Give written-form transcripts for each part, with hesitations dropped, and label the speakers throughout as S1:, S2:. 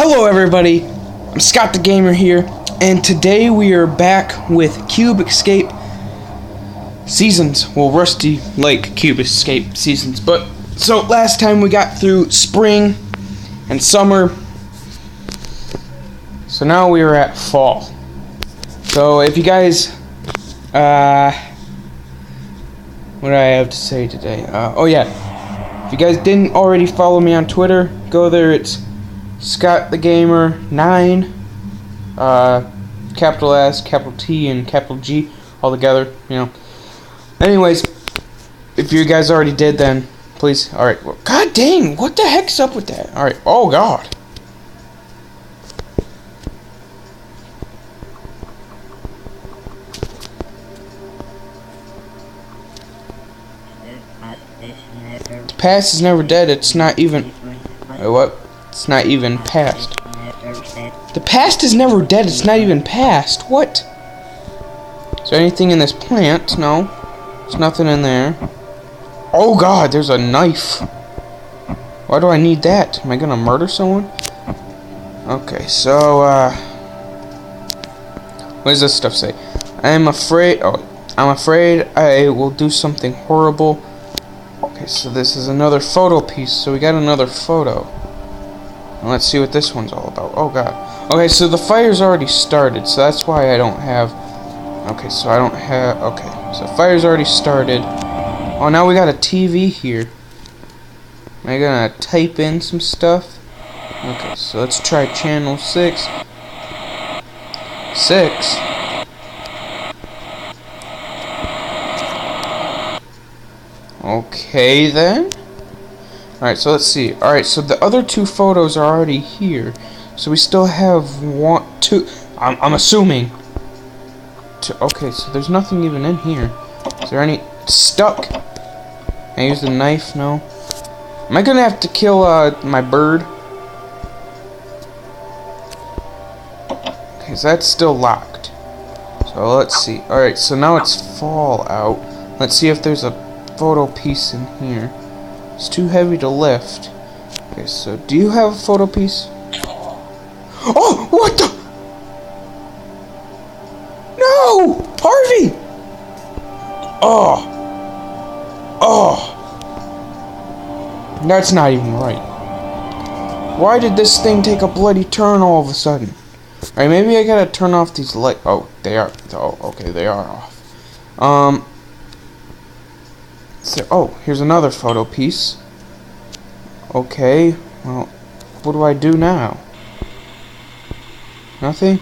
S1: Hello everybody, I'm Scott the Gamer here, and today we are back with Cube Escape Seasons. Well, Rusty Lake Cube Escape Seasons. But, so last time we got through spring and summer, so now we are at fall. So if you guys, what do I have to say today? Oh yeah, if you guys didn't already follow me on Twitter, go there. It's Scott the Gamer 9, capital S, capital T, and capital G all together, you know. Anyways, if you guys already did, then please. Alright, well, god dang, what the heck's up with that? Alright, oh god. The past is never dead, it's not even. What? It's not even past. The past is never dead, it's not even past. What? Is there anything in this plant? No. There's nothing in there. Oh god, there's a knife. Why do I need that? Am I gonna murder someone? Okay, so, what does this stuff say? I'm afraid I will do something horrible. Okay, so this is another photo piece. So we got another photo. Let's see what this one's all about. Oh god. Okay, so the fire's already started, so that's why I don't have. Okay, so I don't have. Okay, so fire's already started. Oh, now we got a TV here. Am I gonna type in some stuff? Okay, so let's try channel 6. 6. Okay then. Alright, so let's see. Alright, so the other two photos are already here. So we still have two. I'm assuming. Okay, so there's nothing even in here. Is there any stuck? Can I use the knife? No. Am I gonna have to kill my bird? Okay, so that's still locked. So let's see. Alright, so now it's fall out. Let's see if there's a photo piece in here. It's too heavy to lift. Okay, so do you have a photo piece? Oh, what the? No! Harvey! Oh. Oh. That's not even right. Why did this thing take a bloody turn all of a sudden? Alright, maybe I gotta turn off these lights. Oh, they are. Oh, okay, they are off. So, oh, here's another photo piece. Okay, well, what do I do now? Nothing?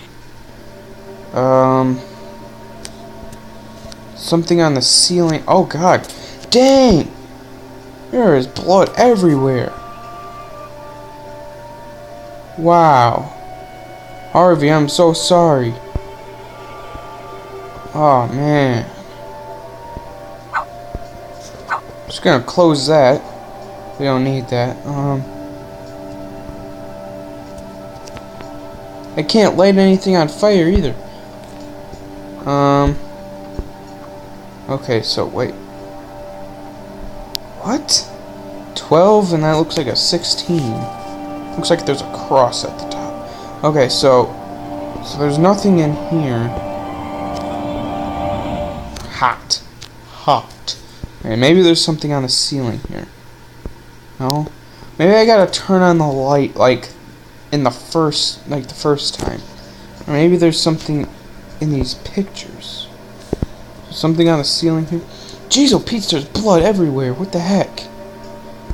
S1: Something on the ceiling. Oh god, dang! There is blood everywhere. Wow. Harvey, I'm so sorry. Oh man. Just gonna close that. We don't need that. I can't light anything on fire either. Okay, so wait. What? 12 and that looks like a 16. Looks like there's a cross at the top. Okay, so there's nothing in here. Hot. Okay, maybe there's something on the ceiling here. No? Maybe I gotta turn on the light like in the first time. Or maybe there's something in these pictures. Something on the ceiling here. Jeez, oh Pete, there's blood everywhere. What the heck?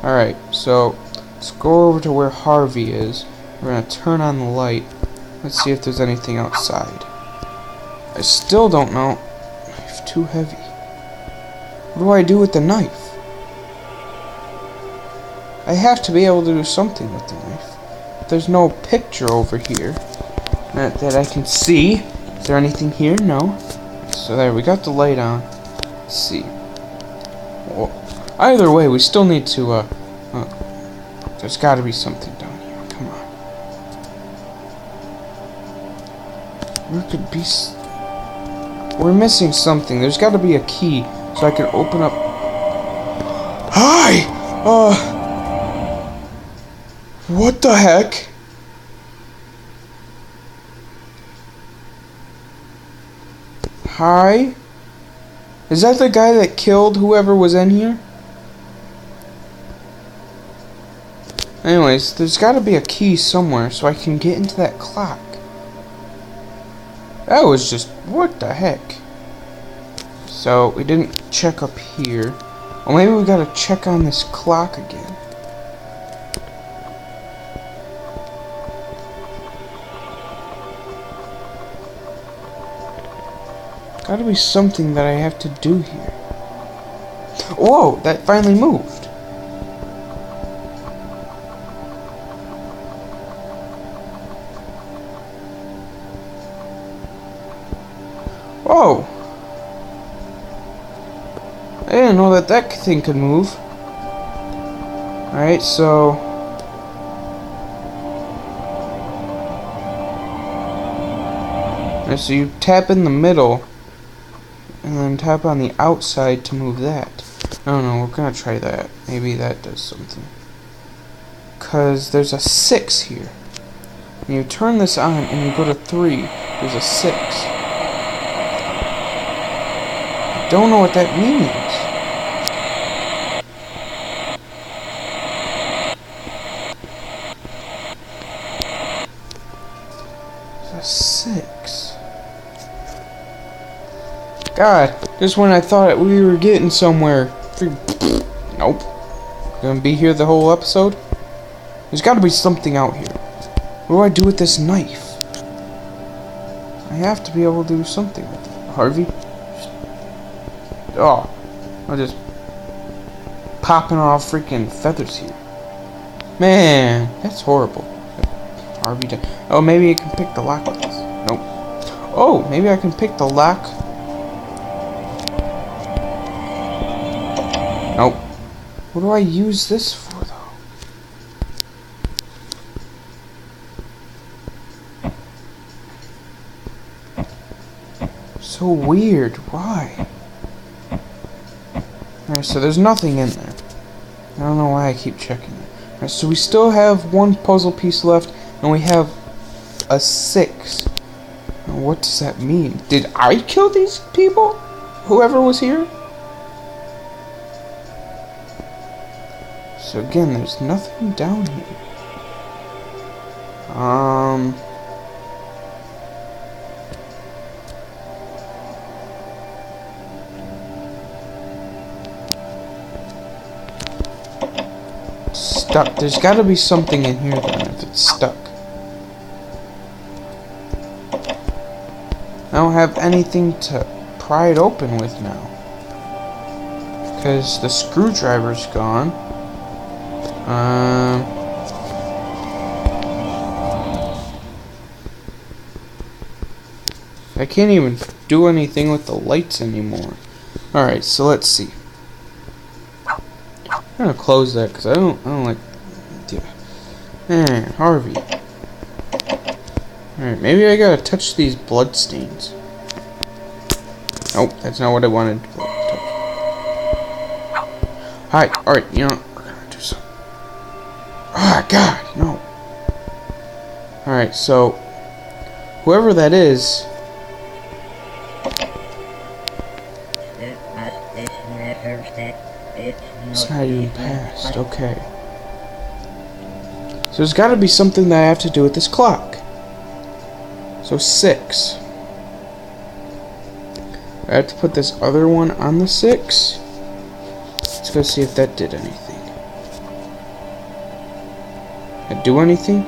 S1: Alright, so let's go over to where Harvey is. We're gonna turn on the light. Let's see if there's anything outside. I still don't know. Knife too heavy. What do I do with the knife? I have to be able to do something with the knife. There's no picture over here that I can see. Is there anything here? No. So there, we got the light on. Let's see. Well, either way, we still need to, there's gotta be something down here. Come on. Where could be... We're missing something. There's gotta be a key so I can open up... Hi! What the heck? Hi? Is that the guy that killed whoever was in here? Anyways, there's gotta be a key somewhere so I can get into that clock. That was just... what the heck? So, we didn't check up here. Well, maybe we gotta check on this clock again. Gotta be something that I have to do here. Whoa, that finally moved. Whoa. I didn't know that that thing could move. Alright, so... so you tap in the middle, and then tap on the outside to move that. I don't know, we're gonna try that. Maybe that does something. Because there's a 6 here. And you turn this on, and you go to 3. There's a 6. I don't know what that means. There's a 6. God, just when I thought we were getting somewhere. Nope. Gonna be here the whole episode? There's gotta be something out here. What do I do with this knife? I have to be able to do something with it. Harvey? Oh. I'm just popping off freaking feathers here. Man, that's horrible. Harvey did. Oh, maybe I can pick the lock with this. Nope. Oh, maybe I can pick the lock. Nope. What do I use this for, though? So weird. Why? Alright, so there's nothing in there. I don't know why I keep checking it. Alright, so we still have one puzzle piece left, and we have a 6. Now, what does that mean? Did I kill these people? Whoever was here? So again, there's nothing down here. Stuck. There's gotta be something in here then if it's stuck. I don't have anything to pry it open with now. Because the screwdriver's gone. I can't even do anything with the lights anymore. Alright, so let's see. I'm gonna close that because I don't like. Yeah. Man, Harvey. Alright, maybe I gotta touch these blood stains. Nope, that's not what I wanted to touch. Alright, you know, we're gonna do something. Ah, God, no. Alright, so whoever that is. It's not even passed. Okay. So there's got to be something that I have to do with this clock. So 6. I have to put this other one on the 6. Let's go see if that did anything. Did it do anything?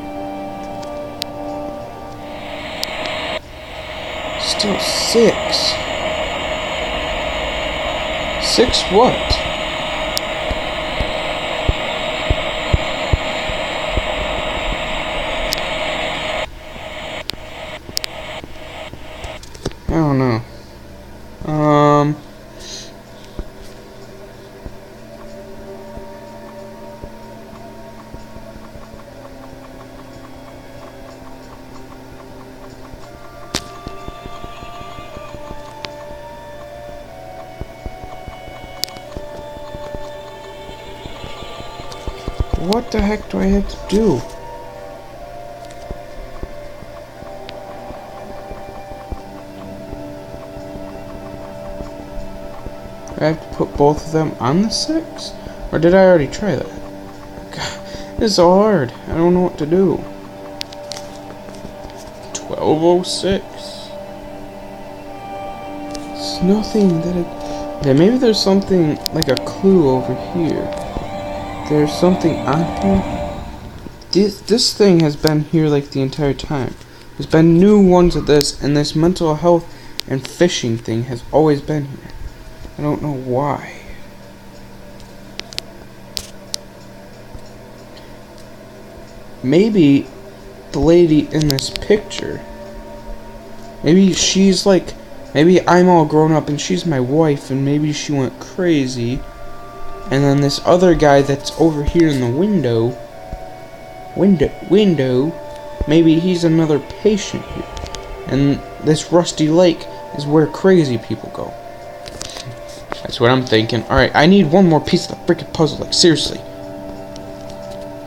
S1: Still 6. 6 what? I don't know. What the heck do I have to do? I have to put both of them on the 6? Or did I already try that? God, this is so hard. I don't know what to do. 1206. It's nothing that I... Okay, maybe there's something like a clue over here. There's something on here. This thing has been here like the entire time. There's been new ones of this, and this mental health and fishing thing has always been here. I don't know why. Maybe the lady in this picture, maybe she's like, maybe I'm all grown up and she's my wife, and maybe she went crazy, and then this other guy that's over here in the window, maybe he's another patient here, and this rusty lake is where crazy people go. That's what I'm thinking. Alright, I need one more piece of the freaking puzzle, like seriously.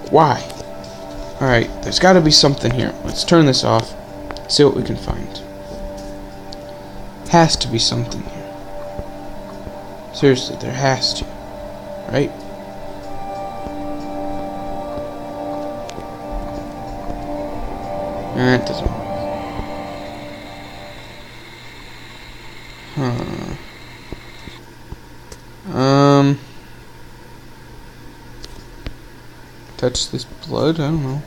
S1: Why? Alright, there's gotta be something here. Let's turn this off, see what we can find. Has to be something here. Seriously, there has to. Right? That doesn't work. Touch this blood? I don't know.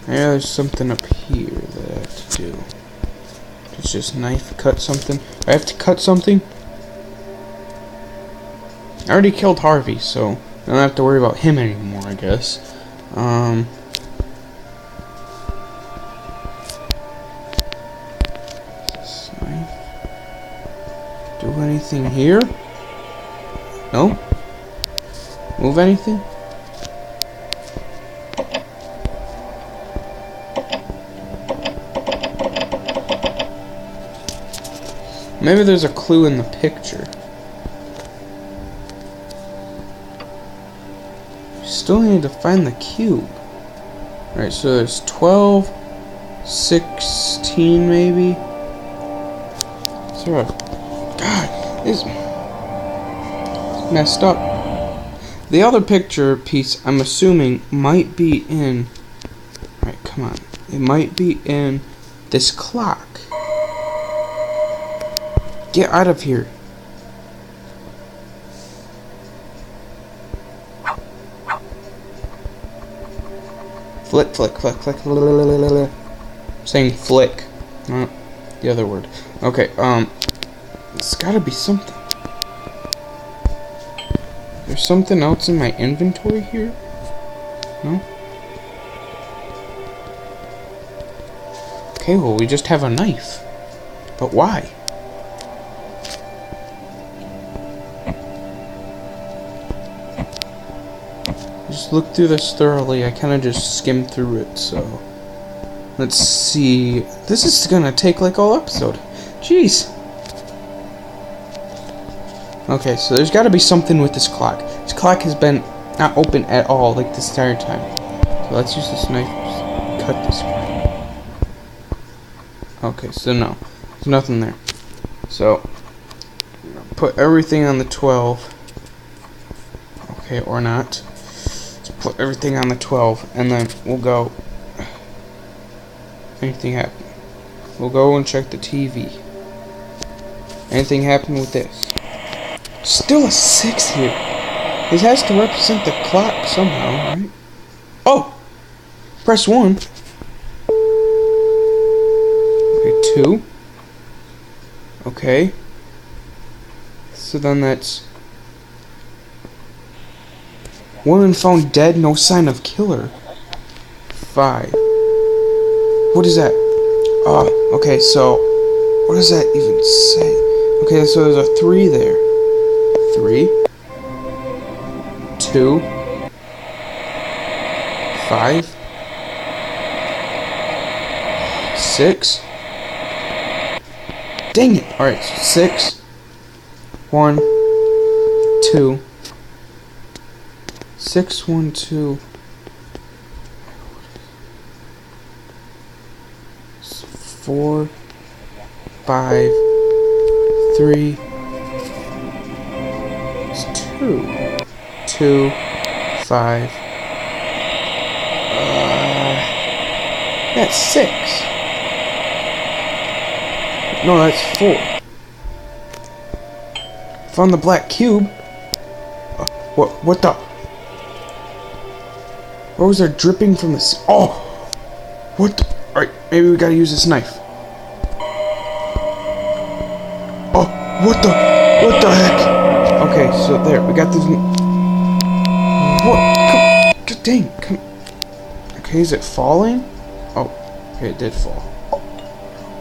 S1: Yeah, there's something up here that I have to do. It's just knife cut something. I have to cut something? I already killed Harvey, so I don't have to worry about him anymore, I guess. This knife. Do anything here? No? Move anything? Maybe there's a clue in the picture. Still need to find the cube. Alright, so there's 12, 16 maybe. Is there a... God, this is messed up. The other picture piece, I'm assuming, might be in... Alright, come on. It might be in this clock. Get out of here. Flick, flick, flick, flick. I'm saying flick, not the other word. Okay, it's gotta be something. There's something else in my inventory here? No? Okay, well, we just have a knife. But why? Just look through this thoroughly. I kind of just skimmed through it, so let's see. This is gonna take like all episode. Jeez. Okay, so there's got to be something with this clock. This clock has been not open at all like this entire time. So let's use this knife to cut this part. Okay, so no, there's nothing there. So put everything on the 12. Okay, or not. Put everything on the 12, and then we'll go. Anything happen? We'll go and check the TV. Anything happen with this? Still a 6 here. This has to represent the clock somehow, right? Oh! Press 1. Okay, 2. Okay. So then that's... Woman found dead, no sign of killer. 5. What is that? Oh, okay, so what does that even say? Okay, so there's a 3 there. 3, 2, 5, 6. Dang it! Alright, so 6, 1, 2. 6, 1, 2. 4, 5, 3, 2, 5. That's 6. No, that's 4. Found the black cube. What the? What was there dripping from the oh! What the? Alright, maybe we gotta use this knife. Oh, what the heck? Okay, so there, we got this. What? God dang, come. Okay, is it falling? Oh, okay, it did fall.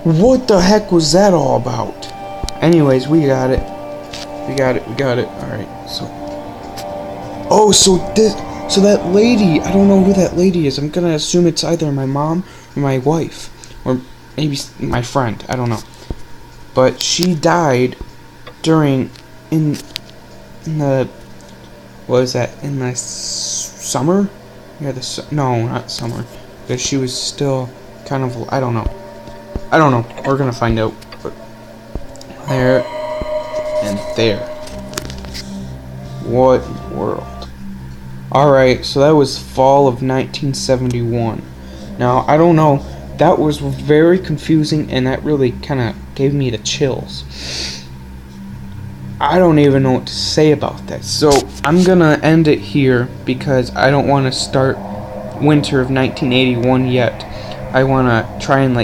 S1: What the heck was that all about? Anyways, we got it. We got it. Alright, so. Oh, so that lady, I don't know who that lady is. I'm gonna assume it's either my mom or my wife. Or maybe my friend. I don't know. But she died in the, what is that? In the summer? Yeah, no, not summer. Because she was still kind of, I don't know. We're gonna find out. But there and there. What world? Alright, so that was fall of 1971. Now, I don't know. That was very confusing, and that really kind of gave me the chills. I don't even know what to say about that. So, I'm gonna end it here because I don't want to start winter of 1981 yet. I want to try and,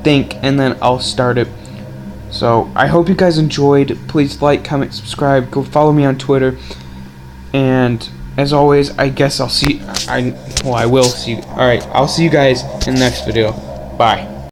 S1: think, and then I'll start it. So, I hope you guys enjoyed. Please like, comment, subscribe. Go follow me on Twitter. And as always, I guess I will see you. Alright, I'll see you guys in the next video. Bye.